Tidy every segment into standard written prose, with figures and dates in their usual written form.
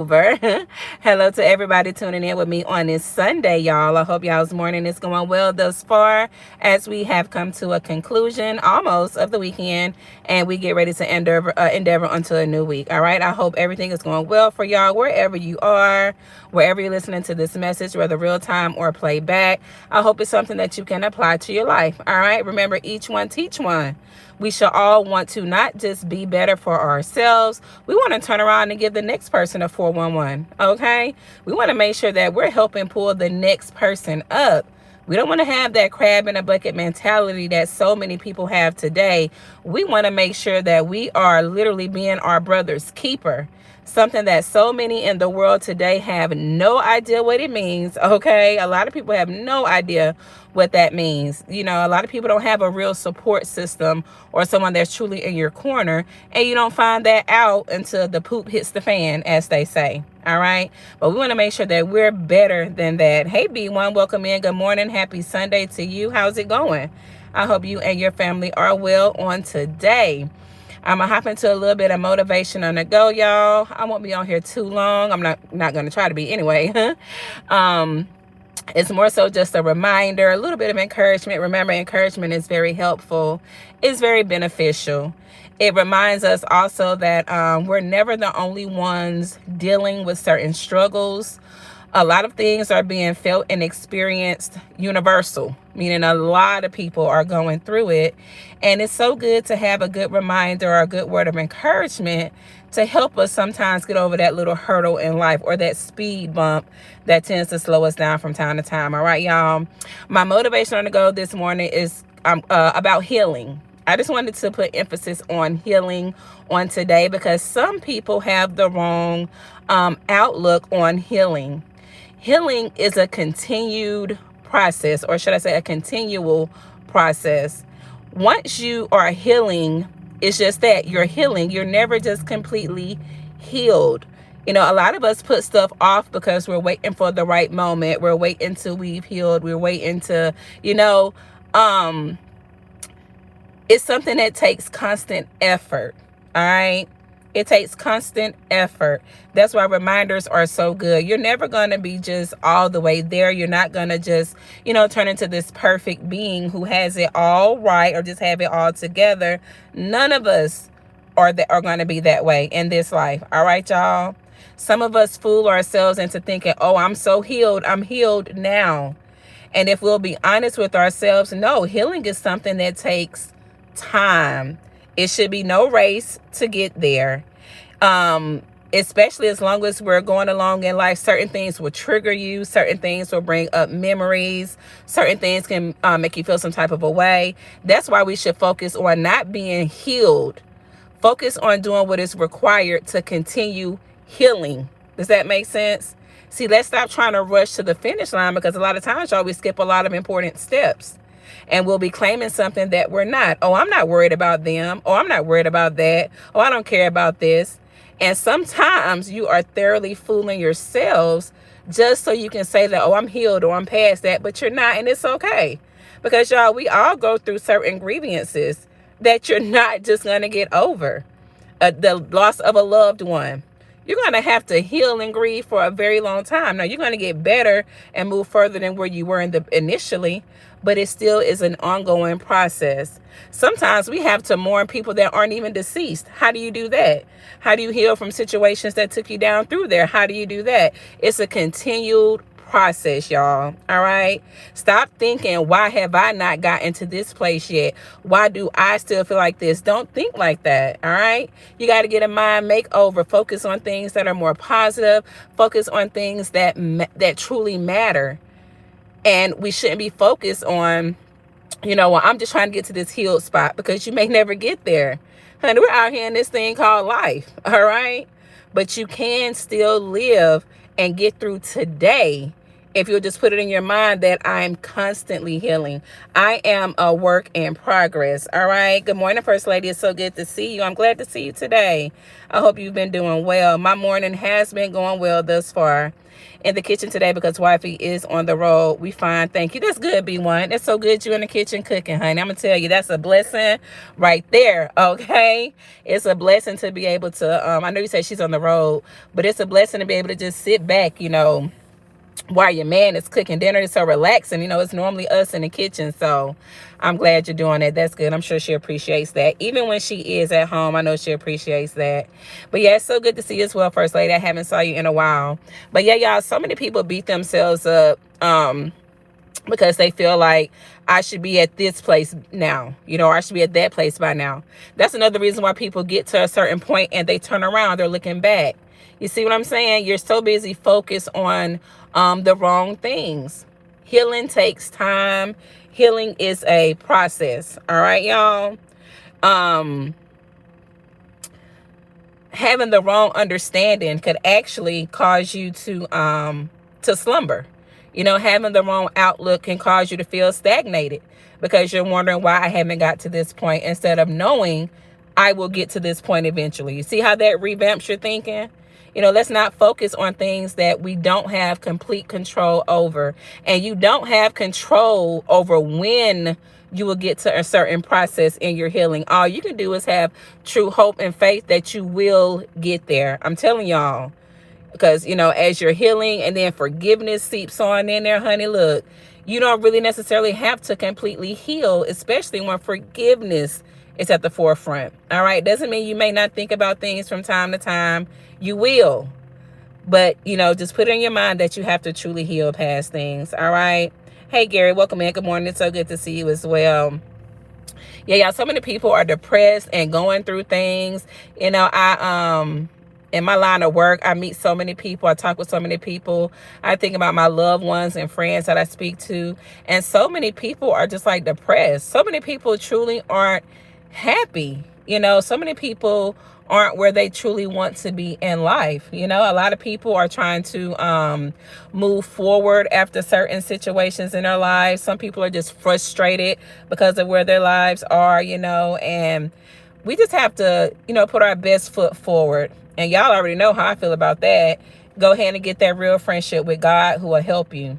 over. Hello to everybody tuning in with me on this Sunday, y'all. I hope y'all's morning is going well thus far as we have come to a conclusion almost of the weekend and we get ready to endeavor onto a new week. All right. I hope everything is going well for y'all wherever you are, wherever you're listening to this message, whether real time or playback. I hope it's something that you can apply to your life. All right. Remember, each one teach one. We should all want to not just be better for ourselves. We want to turn around and give the next person a 411. Okay? We want to make sure that we're helping pull the next person up. We don't want to have that crab in a bucket mentality that so many people have today. We want to make sure that we are literally being our brother's keeper. Something that so many in the world today have no idea what it means. Okay? A lot of people have no idea what that means. You know, a lot of people don't have a real support system or someone that's truly in your corner, and you don't find that out until the poop hits the fan, as they say. All right. But we want to make sure that we're better than that. Hey, B1, welcome in. Good morning. Happy Sunday to you. How's it going? I hope you and your family are well on today. I'm going to hop into a little bit of motivation on the go, y'all. I won't be on here too long. I'm not going to try to be anyway. It's more so just a reminder, a little bit of encouragement. Remember, encouragement is very helpful. It's very beneficial. It reminds us also that we're never the only ones dealing with certain struggles. A lot of things are being felt and experienced universal, meaning a lot of people are going through it. And it's so good to have a good reminder or a good word of encouragement to help us sometimes get over that little hurdle in life or that speed bump that tends to slow us down from time to time. All right, y'all. My motivation on the go this morning is about healing. I just wanted to put emphasis on healing on today because some people have the wrong outlook on healing. Healing is a continued process, or should I say a continual process. Once you are healing, it's just that you're healing. You're never just completely healed. You know, a lot of us put stuff off because we're waiting for the right moment. We're waiting till we've healed. We're waiting to, it's something that takes constant effort. All right. It takes constant effort. That's why reminders are so good. You're never going to be just all the way there. You're not going to just, turn into this perfect being who has it all right or just have it all together. None of us are going to be that way in this life. All right, y'all. Some of us fool ourselves into thinking, oh, I'm so healed. I'm healed now. And if we'll be honest with ourselves, no, healing is something that takes time. It should be no race to get there. Especially as long as we're going along in life, certain things will trigger you. Certain things will bring up memories. Certain things can make you feel some type of a way. That's why we should focus on not being healed. Focus on doing what is required to continue healing. Does that make sense? See, let's stop trying to rush to the finish line because a lot of times, y'all, we skip a lot of important steps. And we'll be claiming something that we're not. Oh, I'm not worried about them. Oh, I'm not worried about that. Oh, I don't care about this. And sometimes you are thoroughly fooling yourselves just so you can say that, oh, I'm healed or I'm past that, but you're not. And it's okay. Because, y'all, we all go through certain grievances that you're not just going to get over. The loss of a loved one. You're going to have to heal and grieve for a very long time. Now, you're going to get better and move further than where you were initially, but it still is an ongoing process. Sometimes we have to mourn people that aren't even deceased. How do you do that? How do you heal from situations that took you down through there? How do you do that? It's a continued process, y'all. All right. Stop thinking, why have I not gotten to this place yet? Why do I still feel like this? Don't think like that. All right. You got to get a mind makeover. Focus on things that are more positive. Focus on things that truly matter. And we shouldn't be focused on, well, I'm just trying to get to this healed spot, because you may never get there. Honey, we're out here in this thing called life. All right. But you can still live and get through today If you'll just put it in your mind that I'm constantly healing. I am a work in progress. All right. Good morning, First Lady. It's so good to see you. I'm glad to see you today. I hope you've been doing well. My morning has been going well thus far. In the kitchen today because wifey is on the road. We fine. Thank you. That's good, B1. It's so good you in the kitchen cooking, honey. I'm going to tell you, that's a blessing right there. Okay. It's a blessing to be able to, I know you said she's on the road, but it's a blessing to be able to just sit back, while your man is cooking dinner. It's so relaxing. It's normally us in the kitchen. So I'm glad you're doing that. That's good. I'm sure she appreciates that. Even when she is at home, I know she appreciates that. But yeah, it's so good to see you as well, First Lady. I haven't saw you in a while. But yeah, y'all, so many people beat themselves up because they feel like I should be at this place now, or I should be at that place by now. That's another reason why people get to a certain point and they turn around, they're looking back. You see what I'm saying? You're so busy focused on the wrong things. Healing takes time. Healing is a process. All right, y'all. Having the wrong understanding could actually cause you to slumber. Having the wrong outlook can cause you to feel stagnated because you're wondering why I haven't got to this point instead of knowing I will get to this point eventually. You see how that revamps your thinking? Let's not focus on things that we don't have complete control over. And you don't have control over when you will get to a certain process in your healing. All you can do is have true hope and faith that you will get there. I'm telling y'all. Because, as you're healing and then forgiveness seeps on in there, honey, look, you don't really necessarily have to completely heal, especially when forgiveness is at the forefront. All right. Doesn't mean you may not think about things from time to time. You will. But, just put it in your mind that you have to truly heal past things. All right. Hey, Gary, welcome in. Good morning. It's so good to see you as well. Yeah, y'all, so many people are depressed and going through things. In my line of work, I meet so many people. I talk with so many people. I think about my loved ones and friends that I speak to. And so many people are just like depressed. So many people truly aren't happy. So many people aren't where they truly want to be in life. A lot of people are trying to move forward after certain situations in their lives. Some people are just frustrated because of where their lives are, and we just have to, put our best foot forward. And y'all already know how I feel about that. Go ahead and get that real friendship with God who will help you.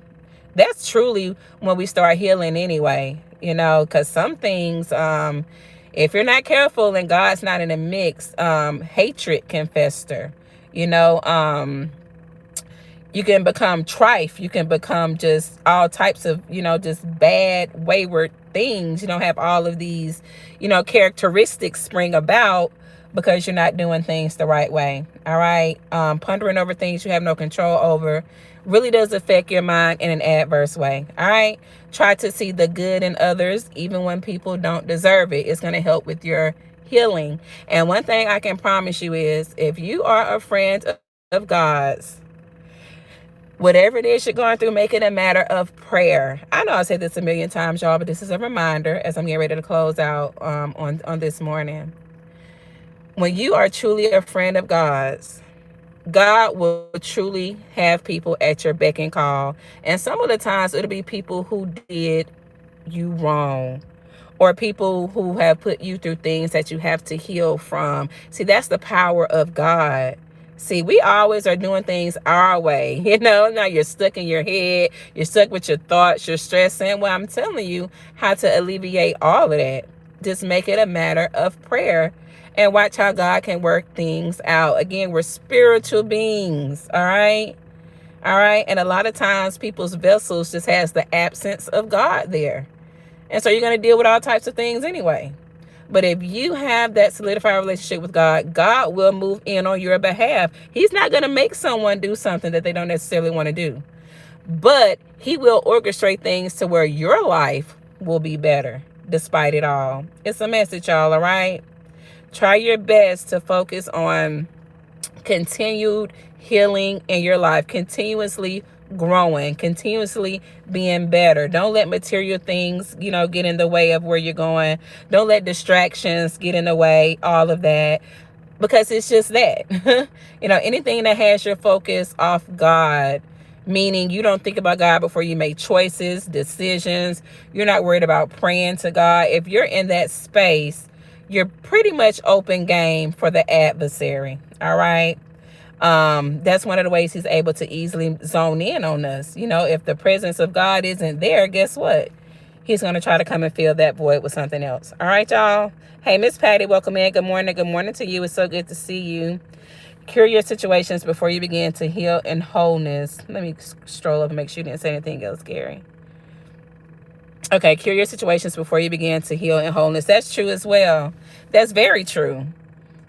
That's truly when we start healing anyway, because some things, if you're not careful and God's not in the mix, hatred can fester, you can become trife. You can become just all types of, just bad, wayward things. You don't have all of these, characteristics spring about because you're not doing things the right way. All right. Pondering over things you have no control over really does affect your mind in an adverse way. All right. Try to see the good in others, even when people don't deserve it. It's going to help with your healing. And one thing I can promise you is if you are a friend of God's, whatever it is you're going through, make it a matter of prayer. I know I said this a million times, y'all, but this is a reminder as I'm getting ready to close out on this morning. When you are truly a friend of God's, God will truly have people at your beck and call. And some of the times it'll be people who did you wrong or people who have put you through things that you have to heal from. See, that's the power of God. See, we always are doing things our way, now you're stuck in your head, you're stuck with your thoughts, you're stressing. Well, I'm telling you how to alleviate all of that. Just make it a matter of prayer and watch how God can work things out. Again, we're spiritual beings, all right? All right, and a lot of times people's vessels just has the absence of God there. And so you're going to deal with all types of things anyway. But if you have that solidified relationship with God, God will move in on your behalf. He's not going to make someone do something that they don't necessarily want to do. But he will orchestrate things to where your life will be better despite it all. It's a message, y'all, all right? Try your best to focus on continued healing in your life, continuously growing, continuously being better. Don't let material things, get in the way of where you're going. Don't let distractions get in the way, all of that, because it's just that. Anything that has your focus off God meaning you don't think about God before you make choices, decisions. You're not worried about praying to God. If you're in that space, you're pretty much open game for the adversary. All right. That's one of the ways he's able to easily zone in on us. If the presence of God isn't there, guess what? He's going to try to come and fill that void with something else. All right, y'all. Hey, Miss Patty, welcome in. Good morning. Good morning to you. It's so good to see you. Cure your situations before you begin to heal in wholeness. Let me stroll up and make sure you didn't say anything else, Gary. Okay, cure your situations before you begin to heal in wholeness. That's true as well. That's very true.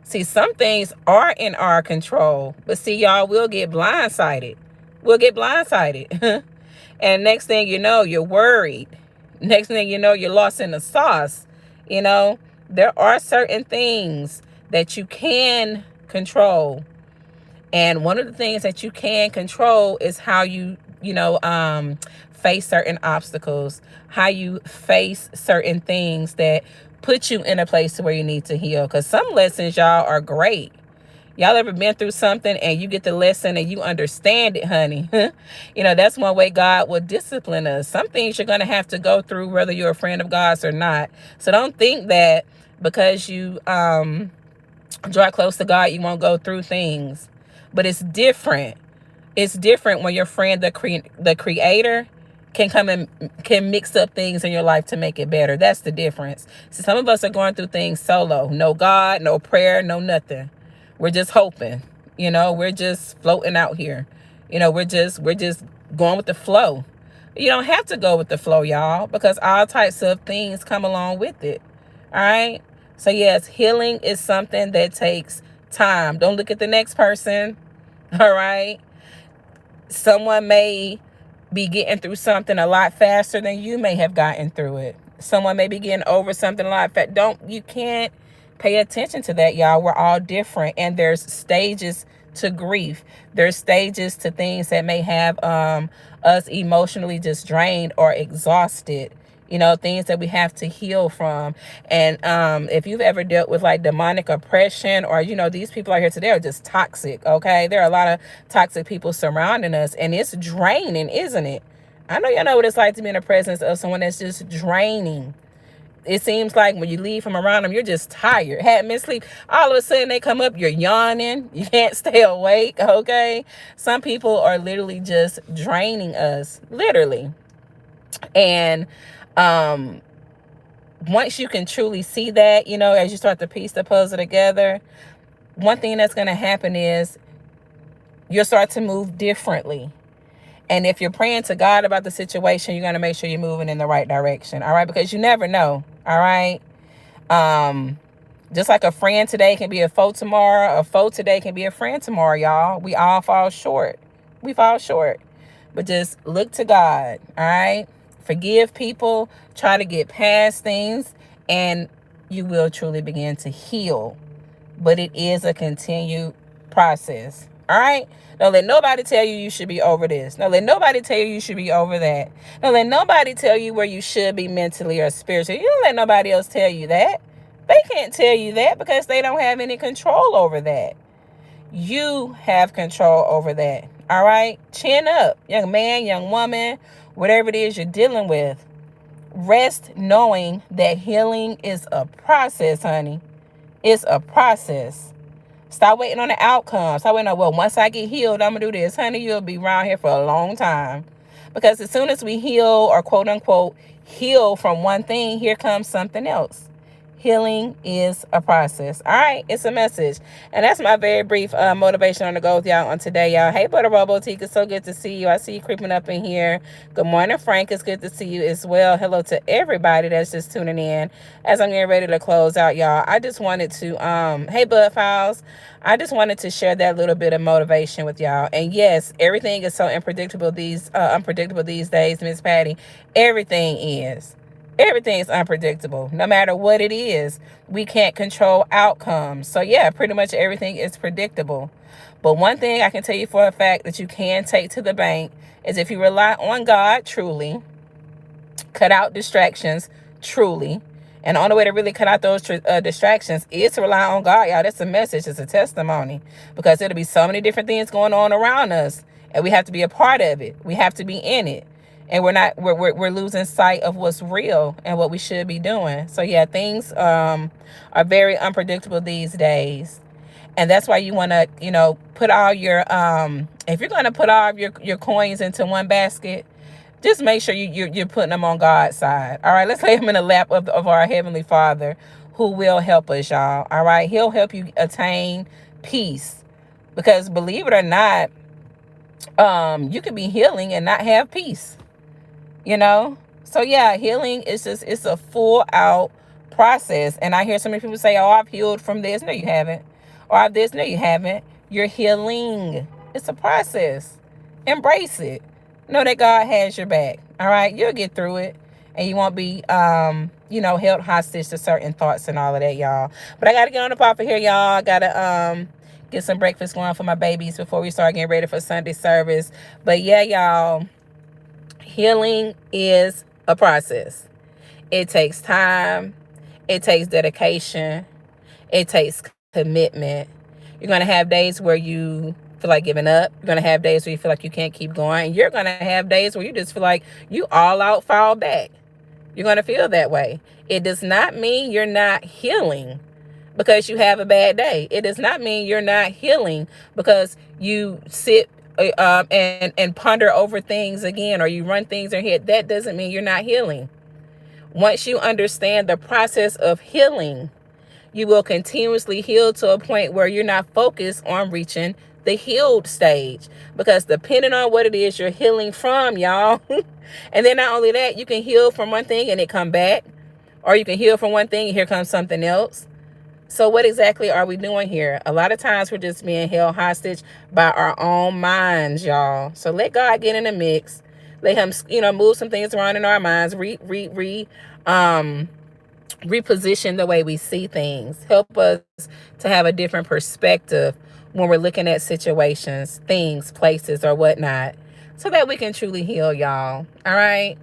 See, some things are in our control, but see, y'all, we'll get blindsided. We'll get blindsided. And next thing you know, you're worried. Next thing you know, you're lost in the sauce. There are certain things that you can control. And one of the things that you can control is how you face certain obstacles, how you face certain things that put you in a place where you need to heal. Because some lessons, y'all, are great. Y'all ever been through something and you get the lesson and you understand it, honey? That's one way God will discipline us. Some things you're going to have to go through whether you're a friend of God's or not. So don't think that because you draw close to God, you won't go through things. But it's different. It's different when your friend, the creator, can come and can mix up things in your life to make it better. That's the difference. So some of us are going through things solo. No God, no prayer, no nothing. We're just hoping. We're just floating out here. We're just going with the flow. You don't have to go with the flow, y'all, because all types of things come along with it. All right? So yes, healing is something that takes time. Don't look at the next person. All right? Someone may be getting through something a lot faster than you may have gotten through it. Someone may be getting over something a lot faster. You can't pay attention to that, y'all. We're all different, and there's stages to grief. There's stages to things that may have us emotionally just drained or exhausted. Things that we have to heal from. And if you've ever dealt with like demonic oppression, or these people out here today are just toxic. Okay, there are a lot of toxic people surrounding us, and it's draining, isn't it? I know y'all know what it's like to be in the presence of someone that's just draining. It seems like when you leave from around them, you're just tired, hadn't been sleep. All of a sudden they come up, you're yawning, you can't stay awake. Okay, some people are literally just draining us, literally. And once you can truly see that, as you start to piece the puzzle together, one thing that's going to happen is you'll start to move differently. And if you're praying to God about the situation, you're going to make sure you're moving in the right direction. All right. Because you never know. All right. Just like a friend today can be a foe tomorrow, a foe today can be a friend tomorrow, y'all. We all fall short. We fall short. But just look to God. All right. Forgive people, try to get past things, and you will truly begin to heal. But it is a continued process. All right? Don't let nobody tell you should be over this. Don't let nobody tell you should be over that. Don't let nobody tell you where you should be mentally or spiritually. You don't let nobody else tell you that. They can't tell you that because they don't have any control over that. You have control over that. All right? Chin up, young man, young woman, whatever it is you're dealing with. Rest knowing that healing is a process, honey. It's a process. Stop waiting on the outcome. Stop waiting on, well, once I get healed, I'm going to do this. Honey, you'll be around here for a long time. Because as soon as we heal or quote unquote heal from one thing, here comes something else. Healing is a process. All right, it's a message. And that's my very brief motivation on the go with y'all on today, y'all. Hey, Butter Robo Boutique, it's so good to see you. I see you creeping up in here. Good morning, Frank. It's good to see you as well. Hello to everybody that's just tuning in. As I'm getting ready to close out, y'all, I just wanted to, hey, Bud Files, I just wanted to share that little bit of motivation with y'all. And yes, everything is so unpredictable these days, Miss Patty. Everything is. Everything is unpredictable. No matter what it is, we can't control outcomes. So yeah, pretty much everything is predictable. But one thing I can tell you for a fact that you can take to the bank is if you rely on God truly, cut out distractions truly. And the only way to really cut out those distractions is to rely on God, y'all. That's a message. It's a testimony. Because there'll be so many different things going on around us. and we have to be a part of it. We have to be in it. And we're losing sight of what's real and what we should be doing. So yeah, things are very unpredictable these days. And that's why you want to, put all your if you're going to put all of your coins into one basket, just make sure you're putting them on God's side. All right, let's lay them in the lap of our Heavenly Father, who will help us, y'all. All right, He'll help you attain peace. Because believe it or not, you could be healing and not have peace. So yeah, healing is it's a full out process. And I hear so many people say, oh, I've healed from this. No, you haven't. Or I've this. No, you haven't. You're healing. It's a process. Embrace it. Know that God has your back. All right, you'll get through it, and you won't be held hostage to certain thoughts and all of that, y'all. But I gotta get on up off of here, y'all. I gotta get some breakfast going for my babies before we start getting ready for Sunday service. But yeah, y'all, healing is a process. It takes time. It takes dedication. It takes commitment. You're going to have days where you feel like giving up. You're going to have days where you feel like you can't keep going. And you're going to have days where you just feel like you all out fall back. You're going to feel that way. It does not mean you're not healing because you have a bad day. It does not mean you're not healing because you sit and ponder over things again, or you run things in your head. That doesn't mean you're not healing. Once you understand the process of healing, you will continuously heal to a point where you're not focused on reaching the healed stage. Because depending on what it is you're healing from, y'all, and then not only that, you can heal from one thing and it come back, or you can heal from one thing and here comes something else. So what exactly are we doing here? A lot of times we're just being held hostage by our own minds, y'all. So let God get in the mix. Let him, move some things around in our minds, reposition the way we see things. Help us to have a different perspective when we're looking at situations, things, places, or whatnot, so that we can truly heal, y'all. All right?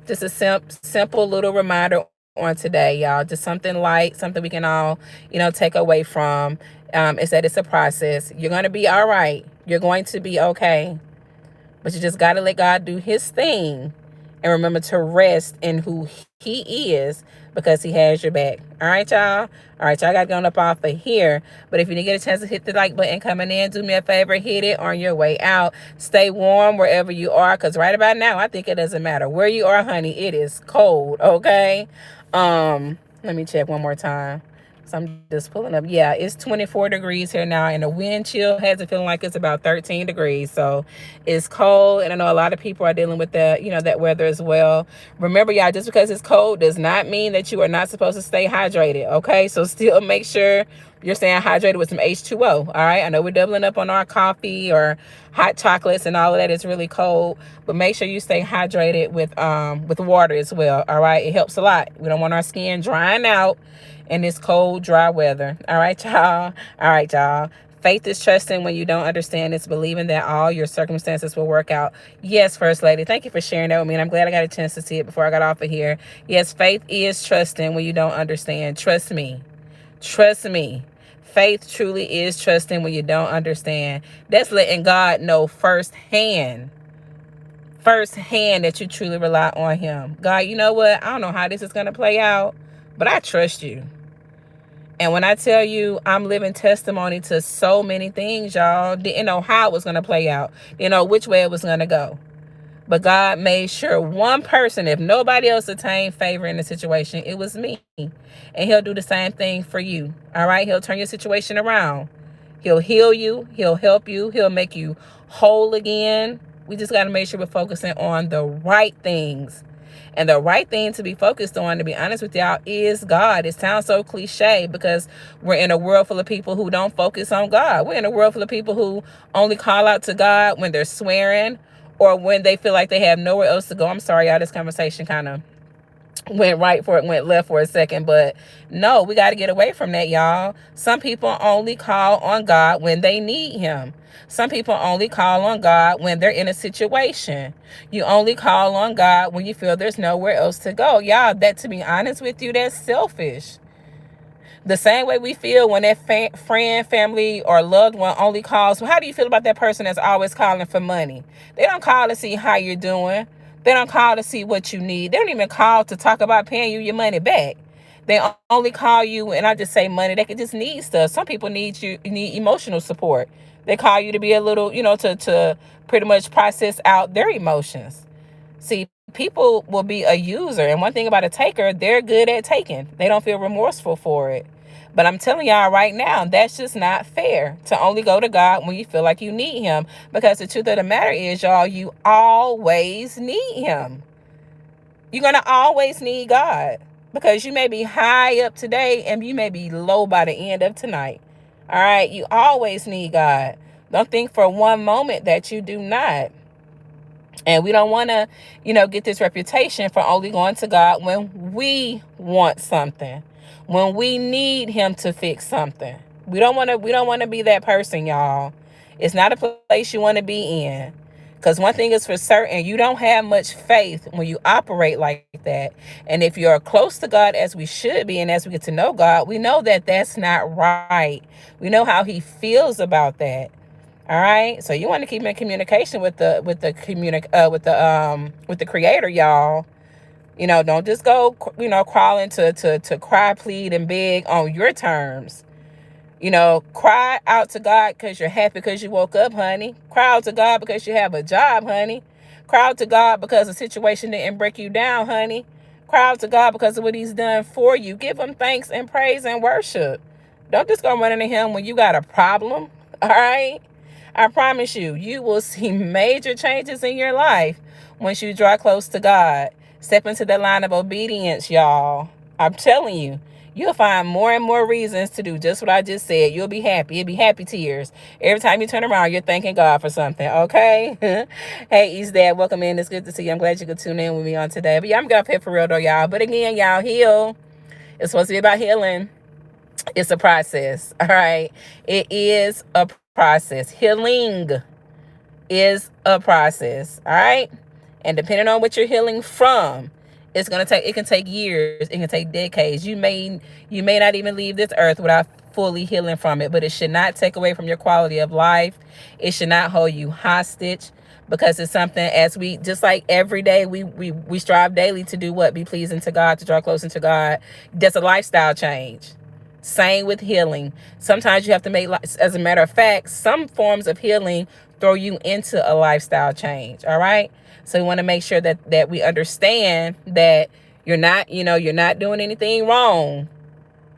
Just a simple little reminder on today, y'all. Just something light, something we can all, take away from, is that it's a process. You're going to be all right. You're going to be okay. But you just got to let God do his thing. And remember to rest in who he is, because he has your back. All right, y'all? All right, y'all got to go up off of here. But if you didn't get a chance to hit the like button coming in, do me a favor, hit it on your way out. Stay warm wherever you are, because right about now, I think it doesn't matter where you are, honey. It is cold, okay? Let me check one more time. So I'm just pulling up. Yeah, it's 24 degrees here now, and the wind chill has it feeling like it's about 13 degrees. So it's cold, and I know a lot of people are dealing with that, that weather as well. Remember, y'all, just because it's cold does not mean that you are not supposed to stay hydrated, okay? So still make sure you're staying hydrated with some H2O, all right? I know we're doubling up on our coffee or hot chocolates and all of that. It's really cold, but make sure you stay hydrated with water as well, all right? It helps a lot. We don't want our skin drying out in this cold, dry weather. All right, y'all. All right, y'all. Faith is trusting when you don't understand. It's believing that all your circumstances will work out. Yes, First Lady. Thank you for sharing that with me. And I'm glad I got a chance to see it before I got off of here. Yes, faith is trusting when you don't understand. Trust me. Trust me. Faith truly is trusting when you don't understand. That's letting God know firsthand that you truly rely on him. God, you know what? I don't know how this is going to play out, but I trust you. And when I tell you I'm living testimony to so many things, y'all, didn't know how it was going to play out, which way it was going to go. But God made sure one person, if nobody else attained favor in the situation, it was me. And he'll do the same thing for you. All right? He'll turn your situation around. He'll heal you. He'll help you. He'll make you whole again. We just got to make sure we're focusing on the right things. And the right thing to be focused on, to be honest with y'all, is God. It sounds so cliche because we're in a world full of people who don't focus on God. We're in a world full of people who only call out to God when they're swearing or when they feel like they have nowhere else to go. I'm sorry, y'all, this conversation kind of went left for a second, but no, we got to get away from that, y'all. Some people only call on God when they need him. Some people only call on God when they're in a situation. You only call on God when you feel there's nowhere else to go. Y'all, that, to be honest with you, that's selfish. The same way we feel when that friend, family, or loved one only calls. Well, how do you feel about that person that's always calling for money? They don't call to see how you're doing. They don't call to see what you need. They don't even call to talk about paying you your money back. They only call you, and I just say money. They could just need stuff. Some people need emotional support. They call you to be a little, to pretty much process out their emotions. See, people will be a user, and one thing about a taker, they're good at taking. They don't feel remorseful for it. But I'm telling y'all right now, that's just not fair to only go to God when you feel like you need him. Because the truth of the matter is, y'all, you always need him. You're going to always need God, because you may be high up today and you may be low by the end of tonight. All right. You always need God. Don't think for one moment that you do not. And we don't want to, get this reputation for only going to God when we want something, when we need him to fix something. We don't want to be that person, y'all. It's not a place you want to be in. Because one thing is for certain, you don't have much faith when you operate like that. And if you're close to God as we should be, and as we get to know God, we know that that's not right. We know how he feels about that. All right. So you want to keep in communication with the creator, y'all. Don't just go, crawling to cry, plead, and beg on your terms. Cry out to God because you're happy because you woke up, honey. Cry out to God because you have a job, honey. Cry out to God because the situation didn't break you down, honey. Cry out to God because of what he's done for you. Give him thanks and praise and worship. Don't just go running to him when you got a problem. All right. I promise you, you will see major changes in your life once you draw close to God. Step into the line of obedience, y'all. I'm telling you, you'll find more and more reasons to do just what I just said. You'll be happy. It'll be happy tears. Every time you turn around, you're thanking God for something, okay? Hey, East Dad, welcome in. It's good to see you. I'm glad you could tune in with me on today. But yeah, I'm up here for real though, y'all. But again, y'all, heal. It's supposed to be about healing. It's a process, all right? It is a process. Healing is a process, all right? And depending on what you're healing from, it can take years, it can take decades. You may not even leave this earth without fully healing from it, but it should not take away from your quality of life. It should not hold you hostage, because it's something, as we, just like every day, we strive daily to do what? Be pleasing to God, to draw closer to God. That's a lifestyle change. Same with healing. Sometimes you have to make, as a matter of fact, some forms of healing throw you into a lifestyle change. All right. So we want to make sure that we understand that you're not doing anything wrong,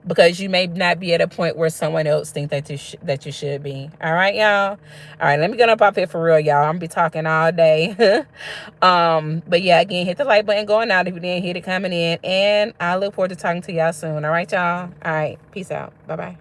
because you may not be at a point where someone else thinks that you should be. All right, y'all. All right, let me get up off here for real, y'all. I'm gonna be talking all day. But yeah, again, hit the like button going out if you didn't hit it coming in, and I look forward to talking to y'all soon. All right, y'all. All right, peace out. Bye bye.